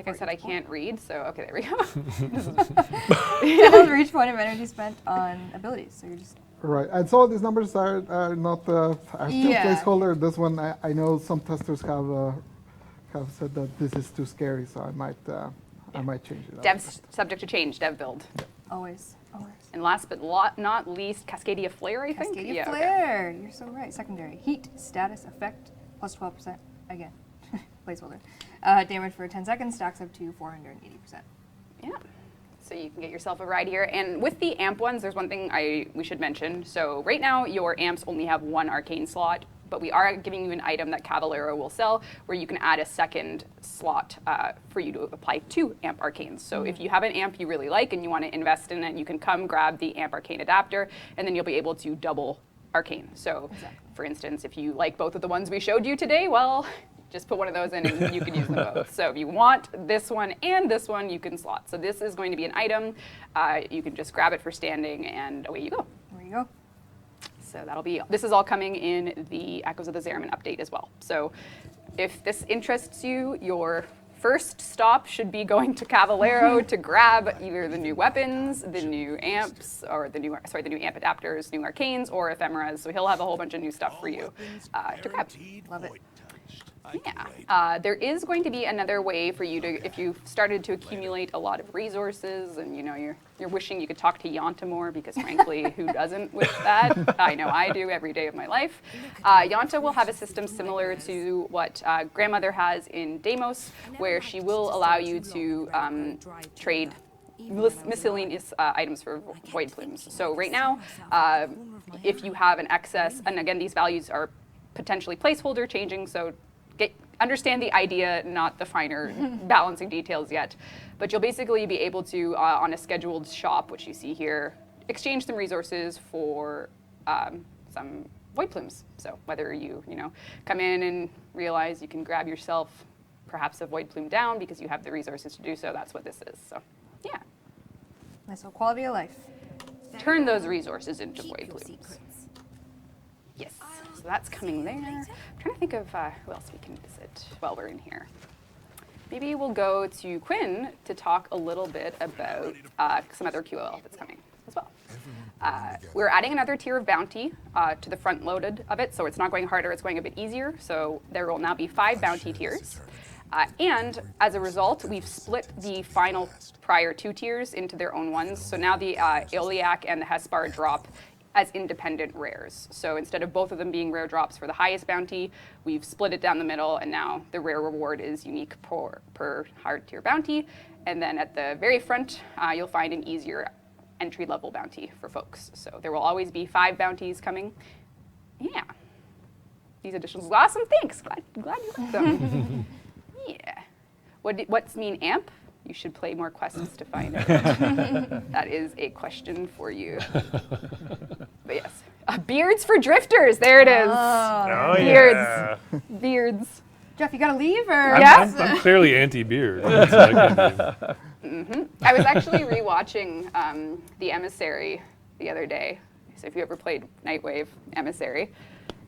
Like I said, I can't read, so okay, there we go. Double for each point of energy spent on abilities. So you're just Right, and so these numbers are not are still Yeah. placeholder. This one, I know some testers have said that this is too scary, so I might change it. Dev's subject to change, dev build. always. And last but not least, Cascadia Flare, I think? Cascadia Flare. You're so right. Secondary. Heat, status, effect, plus 12%. Again, placeholder. Damage for 10 seconds stacks up to 480%. Yeah. So you can get yourself a ride here. And with the amp ones, there's one thing we should mention. So right now, your amps only have one arcane slot, but we are giving you an item that Cavalero will sell where you can add a second slot for you to apply 2 amp arcanes. So if you have an amp you really like and you want to invest in it, you can come grab the amp arcane adapter, and then you'll be able to double arcane. So for instance, if you like both of the ones we showed you today, well, just put one of those in and you can use them both. So if you want this one and this one, you can slot. So this is going to be an item. You can just grab it for standing and away you go. There you go. So this is all coming in the Echoes of the Zariman update as well. So if this interests you, your first stop should be going to Cavalero to grab either the new weapons, the new amps, or the new amp adapters, new arcanes, or ephemeras. So he'll have a whole bunch of new stuff for you to grab. Love it. Yeah, there is going to be another way for you to, if you've started to accumulate a lot of resources and you're wishing you could talk to Yonta more, because frankly, who doesn't wish that? I know I do every day of my life. Yonta will have a system similar to what Grandmother has in Deimos, where she will allow you to trade miscellaneous items for void plumes. So right now, if you have an excess, and again, these values are potentially placeholder changing, so understand the idea, not the finer balancing details yet. But you'll basically be able to, on a scheduled shop, which you see here, exchange some resources for some void plumes. So whether you come in and realize you can grab yourself perhaps a void plume down because you have the resources to do so, that's what this is. So yeah. Nice little quality of life. Turn those resources into void plumes. Yes. So that's coming there. I'm trying to think of who else we can visit while we're in here. Maybe we'll go to Quinn to talk a little bit about some other QOL that's coming as well. We're adding another tier of bounty to the front loaded of it, so it's not going harder, it's going a bit easier. So there will now be 5 bounty tiers. And as a result, we've split the final prior 2 tiers into their own ones. So now the Iliac and the Hespar drop as independent rares. So instead of both of them being rare drops for the highest bounty, we've split it down the middle, and now the rare reward is unique per hard tier bounty. And then at the very front, you'll find an easier entry level bounty for folks. So there will always be 5 bounties coming. Yeah. These additions, awesome, thanks. Glad you like them. Yeah. What's mean amp? You should play more quests to find out. That is a question for you. But yes. Beards for drifters. There it is. Oh, Beards. Yeah. Beards. Jeff, you gotta leave, or? I'm clearly anti-beard. So I I was actually rewatching The Emissary the other day. So if you ever played Nightwave Emissary,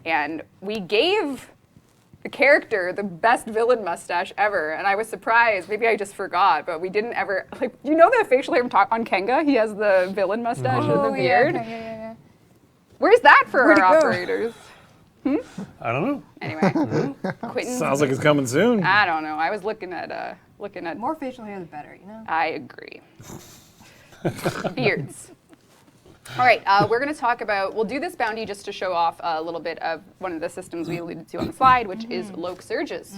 and we gave the character the best villain mustache ever, and I was surprised. Maybe I just forgot, but we didn't ever, the facial hair on Kenga? He has the villain mustache and the beard. Yeah. Where's that for Where'd our it go? operators? I don't know. Anyway, Quentin's, Sounds like it's coming soon. I don't know. I was looking at. More facial hair, the better, I agree. Beards. All right, we're going to talk about, we'll do this bounty just to show off a little bit of one of the systems we alluded to on the slide, which is Locke Surges.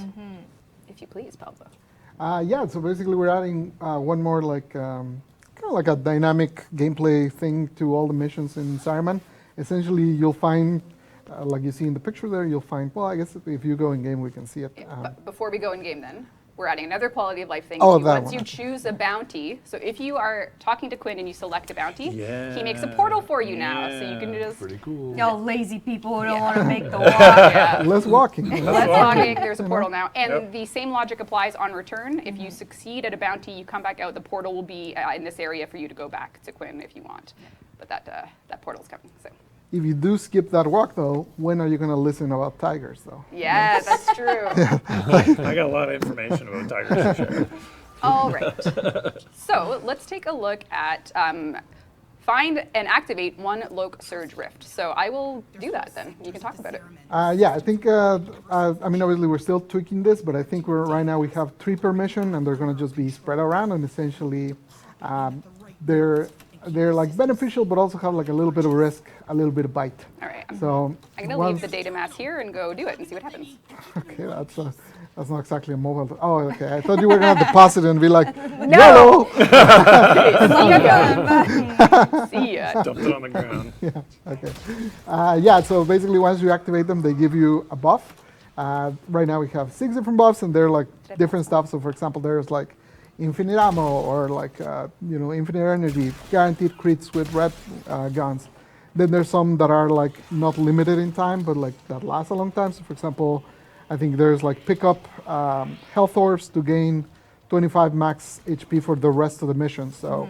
If you please, Pablo. Yeah, so basically we're adding one more kind of like a dynamic gameplay thing to all the missions in Zariman. Essentially, you'll find, like you see in the picture there, you'll find, well, I guess if you go in game, we can see it. But before we go in game then, we're adding another quality of life thing. Oh, that Once one. you choose a bounty, so if you are talking to Quinn and you select a bounty, Yeah. he makes a portal for you now, so you can just... Pretty cool. Y'all lazy people who don't want to make the walk. Yeah. Less walking. Let's talking. There's a portal now. And the same logic applies on return. If you succeed at a bounty, you come back out, the portal will be in this area for you to go back to Quinn if you want. But that portal's coming, so... If you do skip that walk, though, when are you going to listen about tigers, though? Yeah, that's true. I got a lot of information about tigers to share. All right. So let's take a look at find and activate one Locke Surge Rift. So I will do that then. You can talk about it. Yeah, I think, I mean, obviously we're still tweaking this, but I think right now we have 3 per mission, and they're going to just be spread around, and essentially they're like beneficial, but also have like a little bit of risk, a little bit of bite. All right. So I'm going to leave the data mass here and go do it and see what happens. Okay, that's not exactly a mobile. Oh, okay. I thought you were going to deposit it and be like, No! YOLO! See ya. Dumped it on the ground. Yeah, okay. Yeah, so basically once you activate them, they give you a buff. Right now we have 6 different buffs, and they're like different stuff. So for example, there's like infinite ammo, or like, infinite energy, guaranteed crits with red guns. Then there's some that are like not limited in time, but like that last a long time. So for example, I think there's like pick up health orbs to gain 25 max HP for the rest of the mission. So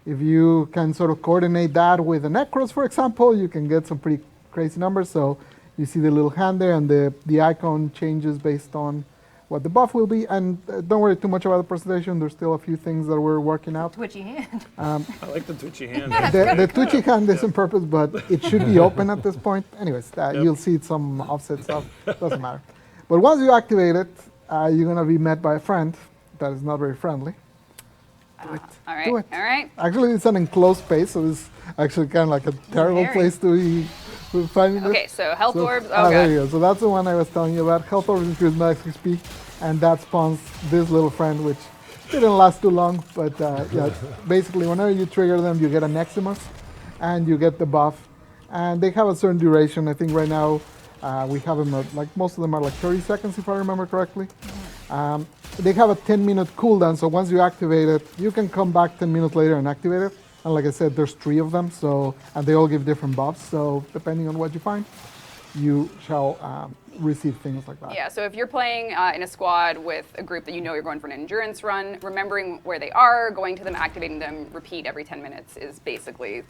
if you can sort of coordinate that with the Necros, for example, you can get some pretty crazy numbers. So you see the little hand there, and the icon changes based on what the buff will be. And don't worry too much about the presentation. There's still a few things that we're working out. Twitchy hand. I like the twitchy hand. The twitchy hand is on purpose, but it should be open at this point. Anyways, you'll see some offset stuff. Doesn't matter. But once you activate it, you're going to be met by a friend that is not very friendly. Do it. All right. Do it. All right. Actually, it's an enclosed space, so it's actually kind of like a terrible Very. place to be finding this. Okay, so health orbs. There Oh, you God. go. So that's the one I was telling you about. Health orbs increase max XP, and that spawns this little friend, which didn't last too long. But yeah, basically, whenever you trigger them, you get an Eximus, and you get the buff. And they have a certain duration. I think right now we have them at, like, most of them are like 30 seconds, if I remember correctly. They have a 10-minute cooldown, so once you activate it, you can come back 10 minutes later and activate it. And like I said, there's 3 of them, so, and they all give different buffs. So depending on what you find, you shall receive things like that. Yeah, so if you're playing in a squad with a group that you know you're going for an endurance run, remembering where they are, going to them, activating them, repeat every 10 minutes is basically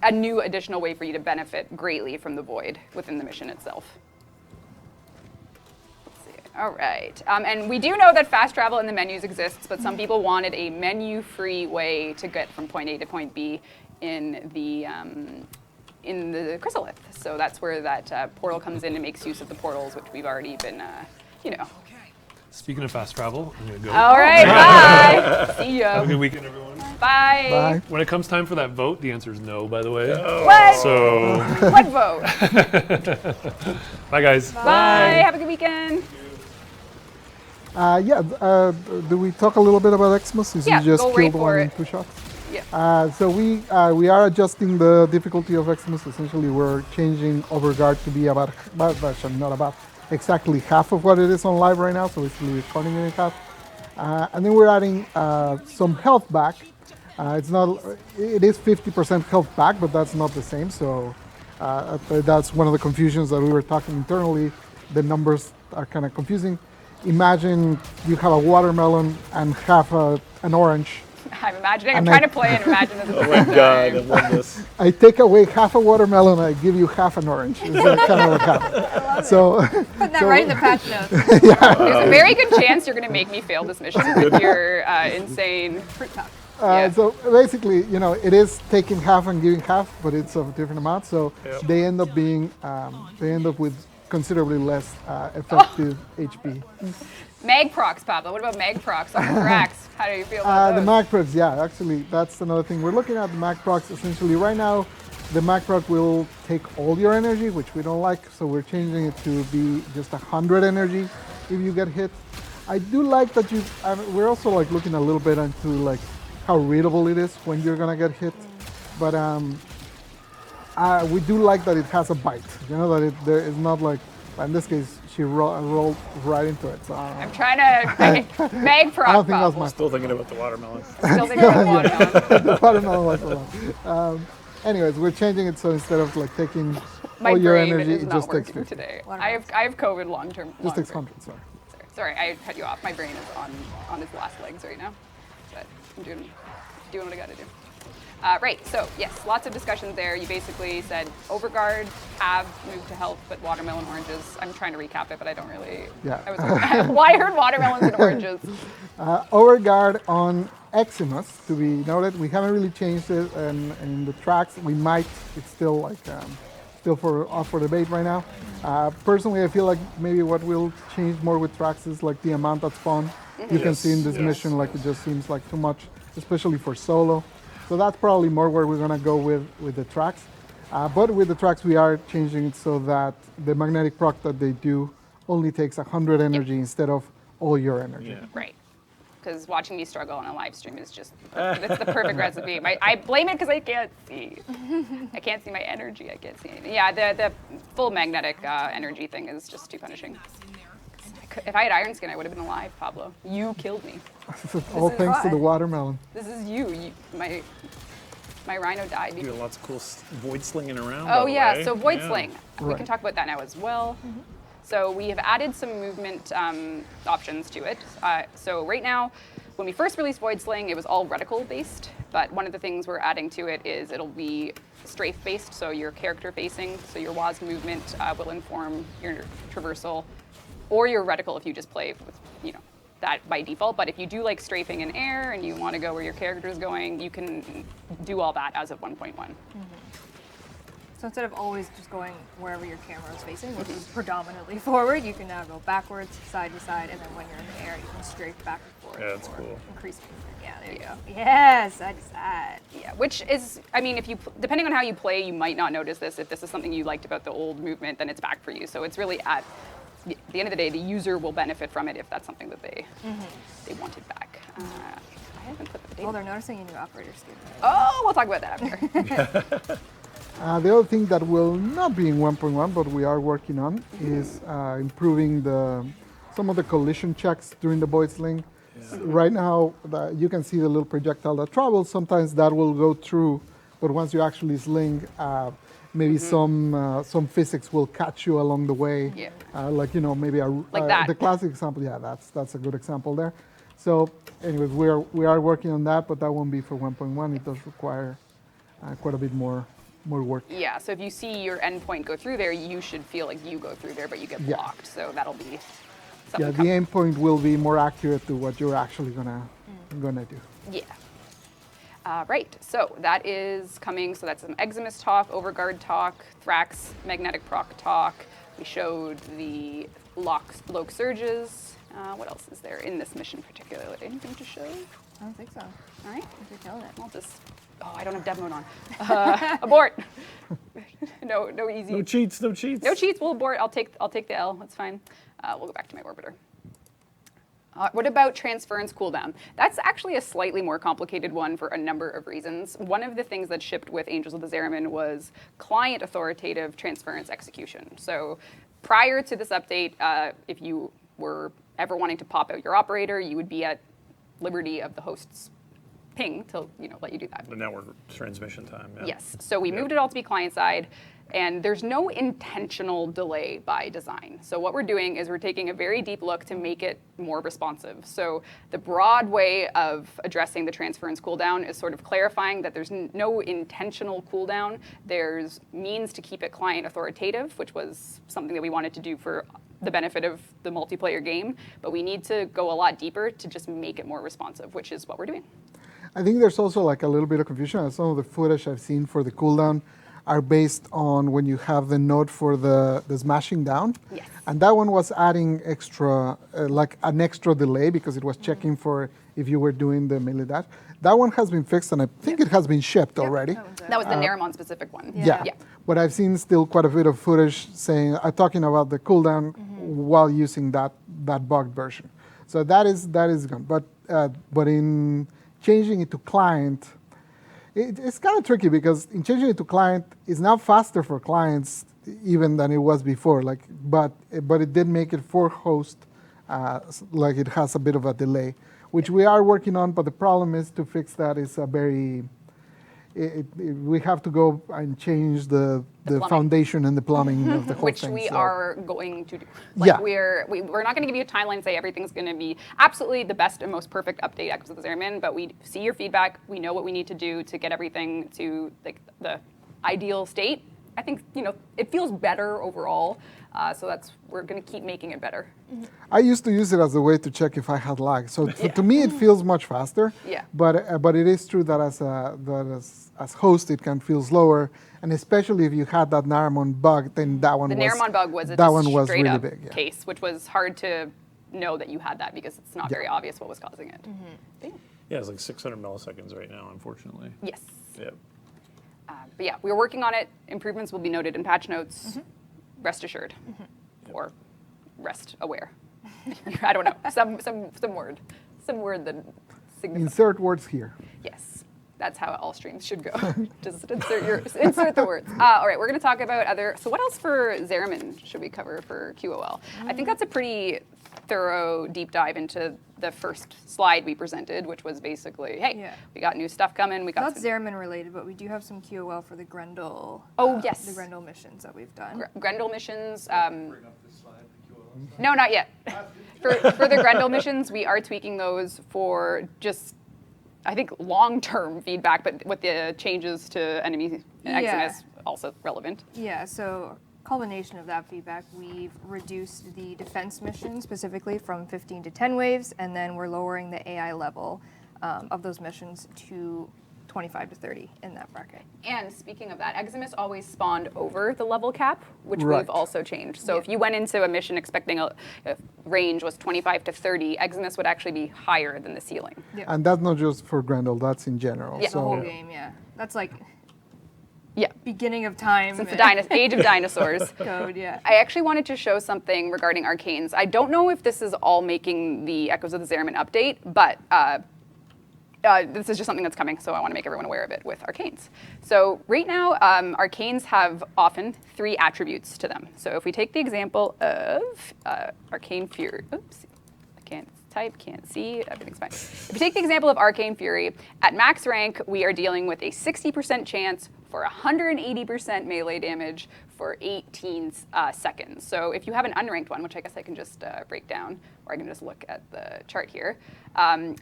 a new additional way for you to benefit greatly from the void within the mission itself. All right, and we do know that fast travel in the menus exists, but some people wanted a menu-free way to get from point A to point B in the chrysolith. So that's where that portal comes in and makes use of the portals, which we've already been, Speaking of fast travel, I'm going to go. All right, bye. See ya. Have a good weekend, everyone. Bye. Bye. When it comes time for that vote, the answer is no, by the way. What? So, What vote? bye, guys. Bye. Have a good weekend. Do we talk a little bit about Eximus? Is Yeah, he just go right killed for one in it. 2 shots? Yeah. So we are adjusting the difficulty of Eximus. Essentially, we're changing Overguard to be about exactly half of what it is on live right now. So basically, we're cutting it in half, and then we're adding some health back. It is 50% health back, but that's not the same. So that's one of the confusions that we were talking internally. The numbers are kind of confusing. Imagine you have a watermelon and half an orange. I'm imagining. I'm And trying to play and imagine this. Oh my god, I love this. I take away half a watermelon, I give you half an orange. Is that kind of what happened? So, Putting that right in the patch notes. There's a very good chance you're going to make me fail this mission with your insane. Fruit talk. Yeah. so basically, it is taking half and giving half, but it's of different amounts. So they end up being, with considerably less effective HP. Mag procs, Pablo. What about mag procs on Thrax? How do you feel about The those? mag procs, yeah, actually, that's another thing. We're looking at the mag procs. Essentially, right now, the mag proc will take all your energy, which we don't like, so we're changing it to be just 100 energy if you get hit. I do like that we're also like looking a little bit into like how readable it is when you're gonna get hit, but we do like that it has a bite. That there is not like, in this case, she rolled right into it. So I'm trying to mag proc. I don't think that's Pablo. my Still thinking about the watermelon. Still thinking about watermelon. the watermelon was alone. Anyways, we're changing it so instead of like taking My all your brain energy, is it not just takes working 50. today. Watermelon. I have COVID long term. Just takes 100, sorry. Sorry, I cut you off. My brain is on its last legs right now, but I'm doing what I got to do. Right, so yes, lots of discussions there. You basically said overguard, have, move to health, but watermelon oranges. I'm trying to recap it, but I don't really. Yeah. I was why I heard watermelons and oranges. Overguard on Eximus, to be noted. We haven't really changed it, and in the tracks we might. It's still like still up for debate right now. Personally, I feel like maybe what will change more with tracks is like the amount that spawn. You can see in this mission, like it just seems like too much, especially for solo. So that's probably more where we're gonna go with the tracks. But with the tracks, we are changing it so that the magnetic proc that they do only takes 100 energy instead of all your energy. Yeah. Right. Because watching me struggle on a live stream is just, it's the perfect recipe. I blame it because I can't see. I can't see my energy. I can't see anything. Yeah, the full magnetic energy thing is just too punishing. If I had Iron Skin, I would have been alive, Pablo. You killed me. All is thanks to why. the watermelon. This is you. My rhino died. You got lots of cool void slinging around. Oh by the yeah, way. so Void Yeah. Sling. We Right. can talk about that now as well. So we have added some movement options to it. So right now, when we first released Void Sling, it was all reticle based, but one of the things we're adding to it is it'll be strafe based, so your character facing, so your WAS movement will inform your traversal, or your reticle if you just play with, that by default. But if you do like strafing in air and you want to go where your character is going, you can do all that as of 1.1. So instead of always just going wherever your camera is facing, which is predominantly forward, you can now go backwards, side to side, and then when you're in the air, you can strafe back and forth. Yeah, that's for cool. Increased movement. Yeah, there you go. Yes, side to side. Yeah, which is, I mean, if you, depending on how you play, you might not notice this. If this is something you liked about the old movement, then it's back for you. So it's really at the end of the day, the user will benefit from it if that's something that they wanted back. I haven't put the data. Well, they're noticing your new operator skin. Oh, we'll talk about that after. The other thing that will not be in 1.1, but we are working on, is improving some of the collision checks during the void sling. Right now, you can see the little projectile that travels. Sometimes that will go through, but once you actually sling, maybe some physics will catch you along the way. Yeah. Like maybe Like that. the classic example. Yeah, that's a good example there. So, anyways, we are working on that, but that won't be for 1.1. It does require quite a bit more work. Yeah, so if you see your endpoint go through there, you should feel like you go through there, but you get Yeah. blocked. So that'll be Yeah, something. the endpoint will be more accurate to what you're actually gonna do. Yeah. Right, so that is coming. So that's some Eximus talk, Overguard talk, Thrax, Magnetic Proc talk. We showed the Locke surges. What else is there in this mission particularly? Anything to show? I don't think so. All right, I think you're killing it. I'll just. Oh, I don't have dev mode on. Abort. No easy. No cheats, no cheats. No cheats. We'll abort. I'll take the L. That's fine. We'll go back to my orbiter. What about transference cooldown? That's actually a slightly more complicated one for a number of reasons. One of the things that shipped with Angels of the Zariman was client authoritative transference execution. So prior to this update, if you were ever wanting to pop out your operator, you would be at liberty of the host's ping to let you do that. The network transmission time. Yeah. Yes, so we moved it all to be client side, and there's no intentional delay by design. So what we're doing is we're taking a very deep look to make it more responsive. So the broad way of addressing the transference cooldown is sort of clarifying that there's no intentional cooldown. There's means to keep it client authoritative, which was something that we wanted to do for the benefit of the multiplayer game, but we need to go a lot deeper to just make it more responsive, which is what we're doing. I think there's also like a little bit of confusion. Some of the footage I've seen for the cooldown are based on when you have the node for the smashing down. Yes. And that one was adding extra, like an extra delay because it was checking for if you were doing the melee dash. That one has been fixed and I think it has been shipped already. That was the Naramon specific one. Yeah. Yeah. But I've seen still quite a bit of footage saying, talking about the cooldown while using that bugged version. So that is gone. But in changing it to client, it's kind of tricky because in changing it to client, it's now faster for clients even than it was before. But it did make it for host, like it has a bit of a delay, which we are working on. But the problem is to fix that is we have to go and change the plumbing. foundation and the plumbing of the whole Which thing. we so- are going to do. Yeah. We're not going to give you a timeline and say everything's going to be absolutely the best and most perfect update Echoes of the Zariman, but we see your feedback. We know what we need to do to get everything to like the ideal state. I think it feels better overall. So we're going to keep making it better. I used to use it as a way to check if I had lag. So to me, it feels much faster. Yeah. But it is true that as host, it can feel slower, and especially if you had that Naramon bug, then that one The was Naramon bug was that one was straight really up big. Yeah. case, which was hard to know that you had that because it's not very obvious what was causing it. But Yeah, it's like 600 milliseconds right now, unfortunately. yes. Yep. But yeah, we're working on it. Improvements will be noted in patch notes. Rest assured, or rest aware. I don't know. Some word that signifies. Insert words here. Yes, that's how all streams should go. Just insert the words. All right, we're going to talk about other. So what else for Zariman should we cover for QOL? I think that's a pretty thorough deep dive into the first slide we presented, which was basically, hey, we got new stuff coming. We got Not Zariman related, but we do have some QOL for the Grendel. Oh, yes. The Grendel missions that we've done. Grendel missions. No, not yet. For the Grendel missions, we are tweaking those for just, I think, long-term feedback, but with the changes to enemy and Eximus also relevant. Yeah, so culmination of that feedback, we've reduced the defense mission specifically from 15 to 10 waves, and then we're lowering the AI level of those missions to 25 to 30 in that bracket. And speaking of that, Eximus always spawned over the level cap, which Right. we've also changed. So if you went into a mission expecting a range was 25 to 30, Eximus would actually be higher than the ceiling. And that's not just for Grendel, that's in general. Yeah. The whole So game, that's like Yeah, beginning of time. since the age of dinosaurs. code, I actually wanted to show something regarding Arcanes. I don't know if this is all making the Echoes of the Zariman update, but this is just something that's coming, so I want to make everyone aware of it with Arcanes. So right now, Arcanes have often 3 attributes to them. So if we take the example of Arcane Fury, oops, I can't type, can't see, everything's fine. If we take the example of Arcane Fury, at max rank, we are dealing with a 60% chance for 180% melee damage for 18 seconds. So if you have an unranked one, which I guess I can just break down, or I can just look at the chart here,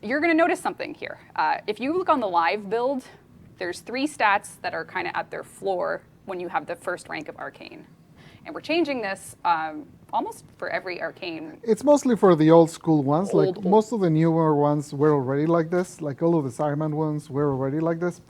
you're going to notice something here. If you look on the live build, there's 3 stats that are kind of at their floor when you have the first rank of Arcane. And we're changing this almost for every Arcane. it's mostly for the old school ones. Old. Like most of the newer ones were already like this. Like all of the Zariman ones were already like this.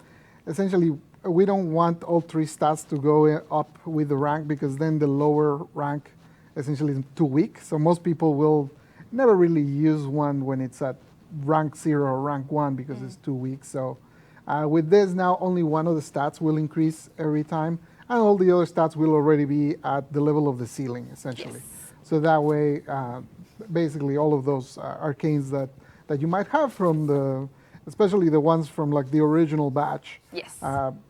Essentially, we don't want all 3 stats to go up with the rank because then the lower rank essentially is too weak. So most people will never really use one when it's at rank 0 or rank 1 because it's too weak. So with this now, only one of the stats will increase every time, and all the other stats will already be at the level of the ceiling, essentially. Yes. So that way, basically all of those arcanes that you might have from especially the ones from like the original batch. Yes.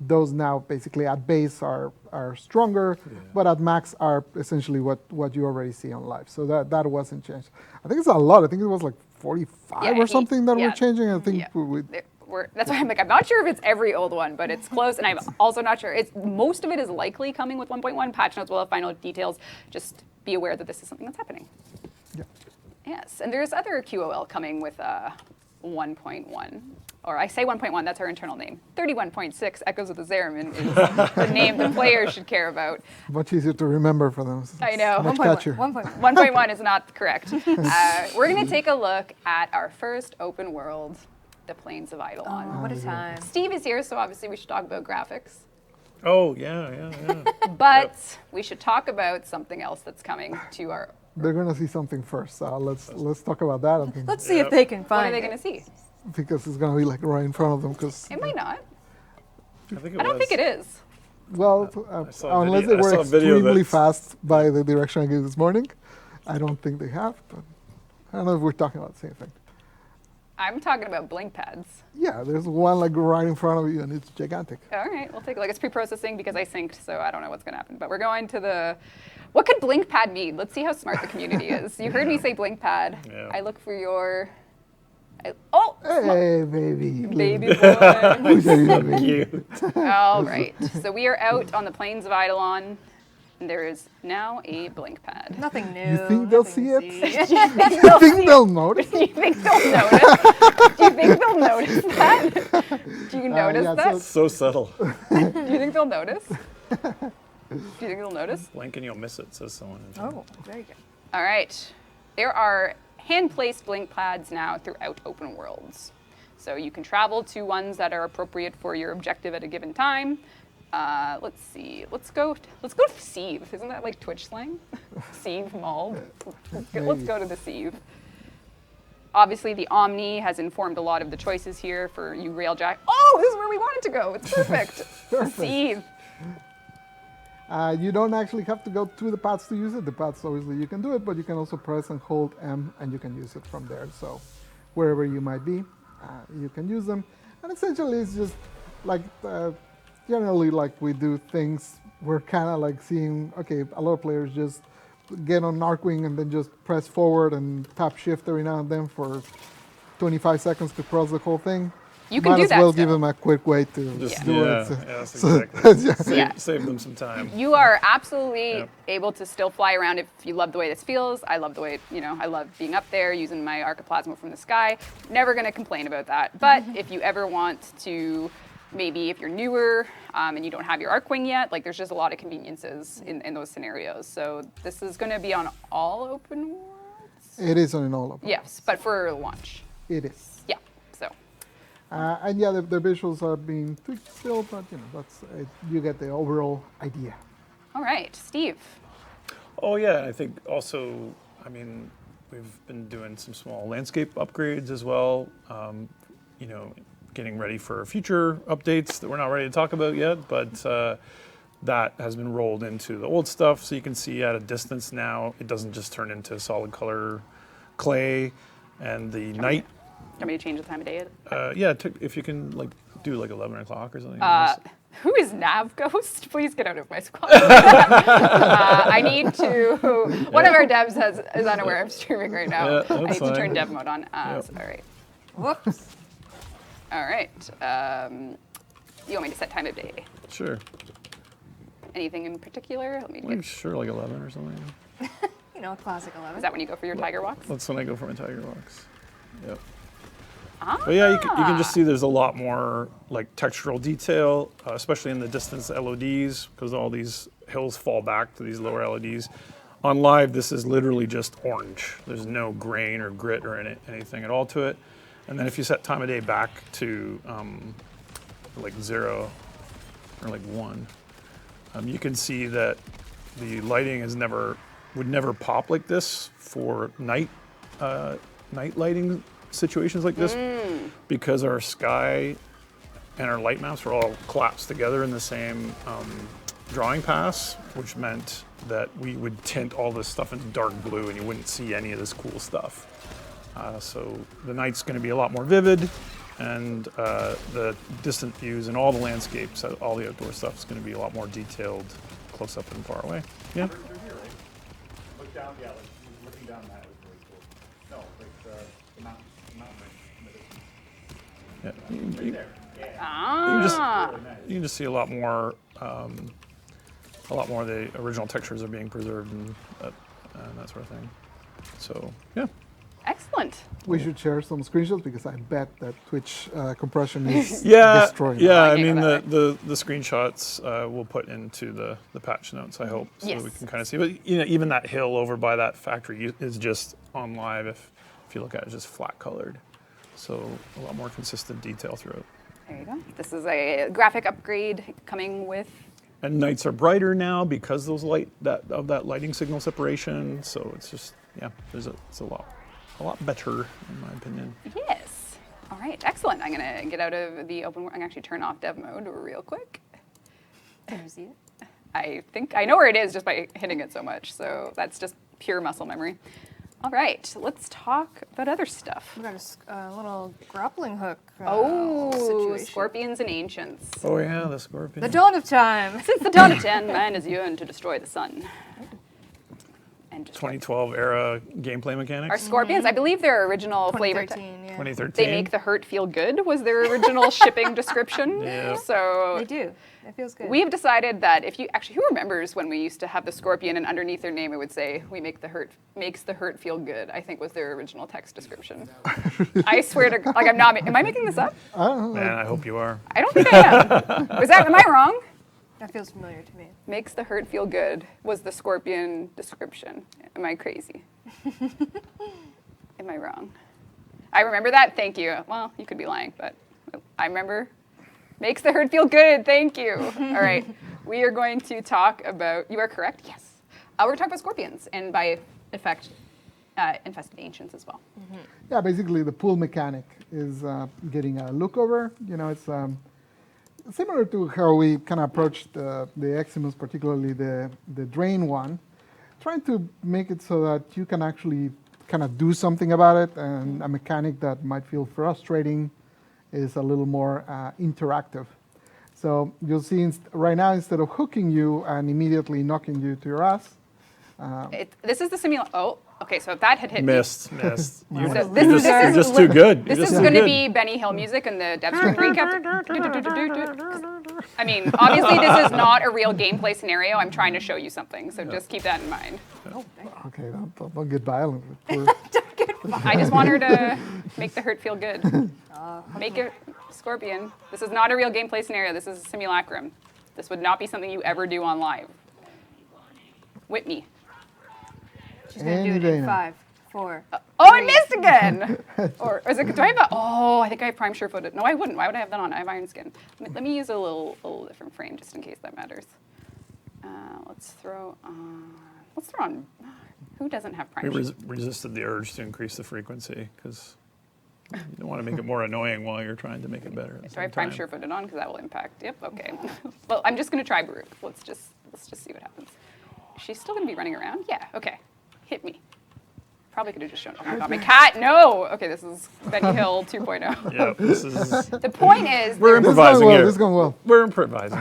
Those now basically at base are stronger, but at max are essentially what you already see on live. So that wasn't changed. I think it's a lot. I think it was like 45 or something that we're changing. I think that's why I'm like, I'm not sure if it's every old one, but it's close, and I'm also not sure. Most of it is likely coming with 1.1. Patch notes will have final details. Just be aware that this is something that's happening. Yeah. Yes, and there's other QOL coming with 1.1. Or I say 1.1, that's our internal name. 31.6, Echoes of the Zariman, is the name the players should care about. Much easier to remember for them. I know. Much 1.1. catchier. 1.1. 1.1 is not correct. We're going to take a look at our first open world, the Plains of Eidolon. What a time. Steve is here, so obviously we should talk about graphics. Oh, yeah. But we should talk about something else that's coming to our... They're gonna see something first. Let's talk about that. I think, Let's see if they can What find are they it. going to see? because it's gonna be like right in front of them. Because It might not. I I don't think it is. well, saw a unless video- they were I saw a video extremely that's- fast by the direction I gave this morning, I don't think they have. But I don't know if we're talking about the same thing. I'm talking about blink pads. Yeah, there's one like right in front of you, and it's gigantic. All right, we'll take a look. It's pre-processing because I synced, so I don't know what's going to happen. But we're going to the... What could blink pad mean? Let's see how smart the community is. You heard me say blink pad. Yeah. I look for your... Oh! Hey, baby. Baby boy. Who's that, baby? Cute. All right. So we are out on the plains of Eidolon. And there is now a blink pad. Nothing new. You think they'll nothing see to it? see. You think they'll notice? Do you think they'll notice? Do you think they'll notice that? Do you notice yeah, that? So subtle. Do you think they'll notice? Do you think they'll notice? Blink and you'll miss it, says someone. Oh, very good. All right. There are hand-placed blink pads now throughout open worlds. So you can travel to ones that are appropriate for your objective at a given time. Let's see. Let's go to Sieve. Isn't that like Twitch slang? Sieve Mauled. Let's go to the Sieve. Obviously, the Omni has informed a lot of the choices here for you Railjack. Oh, this is where we wanted to go. It's perfect. Perfect. Sieve. You don't actually have to go to the paths to use it. The paths, obviously, you can do it, but you can also press and hold M, and you can use it from there. So wherever you might be, you can use them. And essentially, it's just like generally like we do things. We're kind of like seeing, okay, a lot of players just get on Arcwing and then just press forward and tap shift every now and then for 25 seconds to cross the whole thing. You can Might do as that well still. give them a quick way to Just, do yeah, it. So- yes, so- exactly. yeah. Yeah. Save them some time. You are absolutely Yep. able to still fly around if you love the way this feels. I love the way, I love being up there, using my Archiplasma from the sky. Never going to complain about that. But if you ever want to, maybe if you're newer and you don't have your Arcwing yet, like there's just a lot of conveniences in those scenarios. So this is going to be on all open worlds? It is on all of them. Yes, but for launch. It is. Yeah, so. And yeah, the visuals are being tweaked still, but that's you get the overall idea. All right, Steve. Oh yeah, I think also, I mean, we've been doing some small landscape upgrades as well. Getting ready for future updates that we're not ready to talk about yet, but that has been rolled into the old stuff, so you can see at a distance now. It doesn't just turn into solid color clay, and the night. Do you want me to change the time of day? If you can like do like 11 o'clock or something. Who is Nav Ghost? Please get out of my squad. I need to. One of our devs is unaware I'm streaming right now. Yeah, I need that's to turn fine. dev mode on. Yep. Sorry. Whoops. All right. You want me to set time of day? Sure. Anything in particular? Let me Like, get. sure, like 11 or something. Classic 11. Is that when you go for your tiger walks? That's when I go for my tiger walks. Yep. Ah. But yeah, you can just see there's a lot more like textural detail, especially in the distance LODs, because all these hills fall back to these lower LODs. On live, this is literally just orange. There's no grain or grit or anything at all to it. And then if you set time of day back to like 0 or like 1, you can see that the lighting would never pop like this for night lighting situations like this, because our sky and our light maps are all collapsed together in the same drawing pass, which meant that we would tint all this stuff into dark blue and you wouldn't see any of this cool stuff. So the night's going to be a lot more vivid, and the distant views and all the landscapes, all the outdoor stuff is going to be a lot more detailed, close up and far away. Yeah. They're here, right? Look down, yeah, like looking down that was really cool. No, like the mountain in the distance. Yeah. You Ah. can just see a lot more. A lot more of the original textures are being preserved and that sort of thing. So yeah. Excellent. We should share some screenshots because I bet that Twitch compression is Yeah, destroying. yeah. I I can't mean, go the screenshots we'll put into the patch notes, I hope, so that we Yes. can kind of see. But even that hill over by that factory is just on live. If you look at it, it's just flat colored, so a lot more consistent detail throughout. There you go. This is a graphic upgrade coming with. And nights are brighter now because those that lighting signal separation. So it's just it's a lot better in my opinion. Yes. All right. Excellent. I'm gonna get out of the open. I'm gonna actually turn off dev mode real quick. Can you see it? I think I know where it is just by hitting it so much. So that's just pure muscle memory. All right, let's talk about other stuff. We got a little grappling hook. Oh, situation. scorpions and ancients. Oh yeah, the scorpion. The dawn of time. Since the dawn of time, man has yearned to destroy the sun. and just 2012 era gameplay our mechanics. scorpions. I believe their original flavor. 2013, yeah. 2013. They make the hurt feel good was their original shipping description. Yeah. So They do. It feels good. we have decided that if you actually, who remembers when we used to have the scorpion and underneath their name it would say, "We make the hurt makes the hurt feel good." I think was their original text description. I swear to, like, I'm not. Am I making this up? Man, I hope you are. I don't think I am. Am I wrong? That feels familiar to me. Makes the hurt feel good was the scorpion description. Am I crazy? Am I wrong? I remember that. Thank you. Well, you could be lying, but I remember. Makes the hurt feel good. Thank you. All right. We are going to talk about. You are correct. Yes. We're going to talk about scorpions and by effect, infested ancients as well. Yeah, basically the pool mechanic is getting a look over. You know, it's similar to how we kind of approached the Eximus, particularly the drain one, trying to make it so that you can actually kind of do something about it, and a mechanic that might feel frustrating is a little more interactive. So you'll see right now, instead of hooking you and immediately knocking you to your ass, This is the simulation. Oh, okay. So if that had hit Missed. me. So You're this just too good. This You're is just too going to good. be Benny Hill music and the dev stream recap. I mean, obviously this is not a real gameplay scenario. I'm trying to show you something, so just keep that in mind. okay, don't get violent. With poor- I just want her to make the hurt feel good. Make it Scorpion. This is not a real gameplay scenario. This is a simulacrum. This would not be something you ever do on live. Whitney. She's going to do it Any day in now. 5, 4. Oh, I missed again! Or is it, do I have a, oh, I think I have prime sure-footed. No, I wouldn't. Why would I have that on? I have iron skin. Let me use a little different frame just in case that matters. Let's throw on, who doesn't have prime We sure? resisted the urge to increase the frequency because you don't want to make it more annoying while you're trying to make it better. At the Do I have same prime time. sure-footed on? Because that will impact. Yep, okay. Well, I'm just going to try Baruch. Let's just see what happens. She's still going to be running around? Yeah, okay. Hit me. Probably could have just shown. Oh my god, my cat! No! Okay, this is Benny Hill 2.0. Yeah, this is. The point is, We're This is going improvising well. here. This is going well. We're improvising.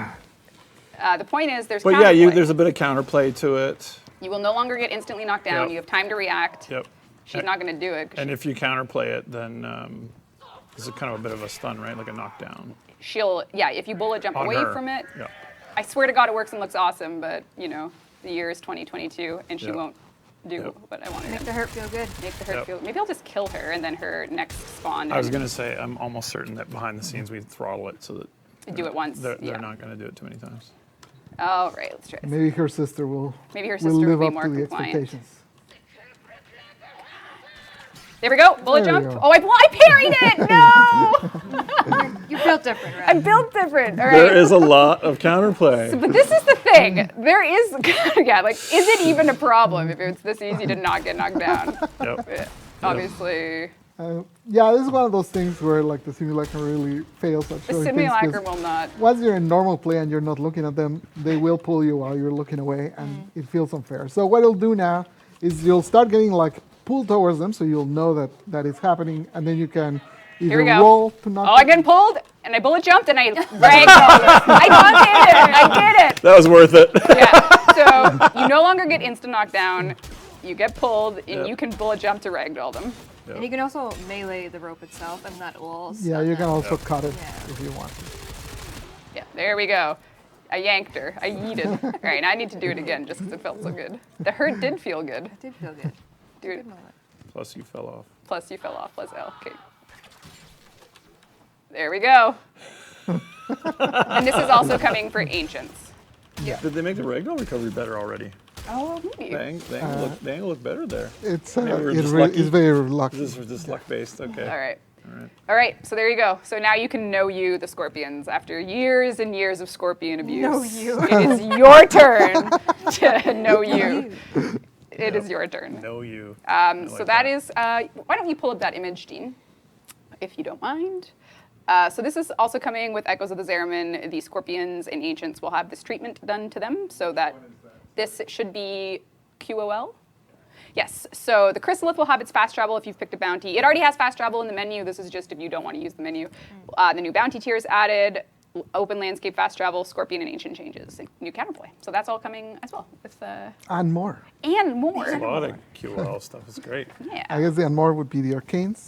the point is there's But yeah, counterplay. there's a bit of counterplay to it. You will no longer get instantly knocked down. Yep. You have time to react. Yep. She's not going to do it. 'Cause And if you counterplay it, then it's kind of a bit of a stun, right? Like a knockdown. if you bullet jump On away her. from it, Yeah. I swear to God it works and looks awesome, but, you know, the year is 2022 and she Yep. won't do Yep. what I want her Make to the hurt feel good. make the hurt Yep. feel. Maybe I'll just kill her and then her next spawn. I was and going to say, I'm almost certain that behind the scenes we throttle it so that do it once. they're yeah. not going to do it too many times. All right, let's try this. Maybe her sister will Maybe her will sister will live be up more to the compliant. expectations. There we go. Bullet There we jump. go. Oh, I parried it. No, You built different, right? I'm built different. All right. There is a lot of counterplay. But this is the thing. There is, yeah, like, is it even a problem if it's this easy to not get knocked down? Yep. Obviously, Yeah, this is one of those things where like the simulacrum really fails at the showing things, 'cause simulacrum will not. once you're in normal play and you're not looking at them, they will pull you while you're looking away, and it feels unfair. So what it'll do now is you'll start getting like pulled towards them, so you'll know that is happening, and then you can Here we either go. roll to knock. Oh, I'm getting pulled, and I bullet jumped, and I ragdolled. I did it. That was worth it. Yeah. So you no longer get instant knockdown. You get pulled, and Yep. you can bullet jump to ragdoll them. And you can also melee the rope itself, and that will Yeah, stun you can them. also cut it Yeah. if you want. Yeah, there we go. I yanked her. I yeeted. All right, now I need to do it again just because it felt so good. The hurt did feel good. It did feel good. Do it. Good moment. Plus you fell off. Plus you fell off. Plus L. Okay. There we go. And this is also coming for ancients. Did they make the ragdoll recovery better already? Oh, maybe. The angle looked better there. It's Maybe we're it just really lucky. is very lucky. This was just luck based. Okay. All right. All right. All right, so there you go. So now you can know you, the scorpions, after years and years of scorpion abuse. Know you. It is your turn to know you. It is your turn. Know you. So like that that. is, why don't you pull up that image, Dean, if you don't mind. So this is also coming with Echoes of the Zariman. The scorpions and ancients will have this treatment done to them so that this should be QOL. Yes, so the chrysalith will have its fast travel if you've picked a bounty. It already has fast travel in the menu. This is just if you don't want to use the menu. The new bounty tier is added. open landscape, fast travel, scorpion and ancient changes, and new counterplay. So that's all coming as well with And more. and more. A lot of QL stuff is great. Yeah. I guess the and more would be the Arcanes.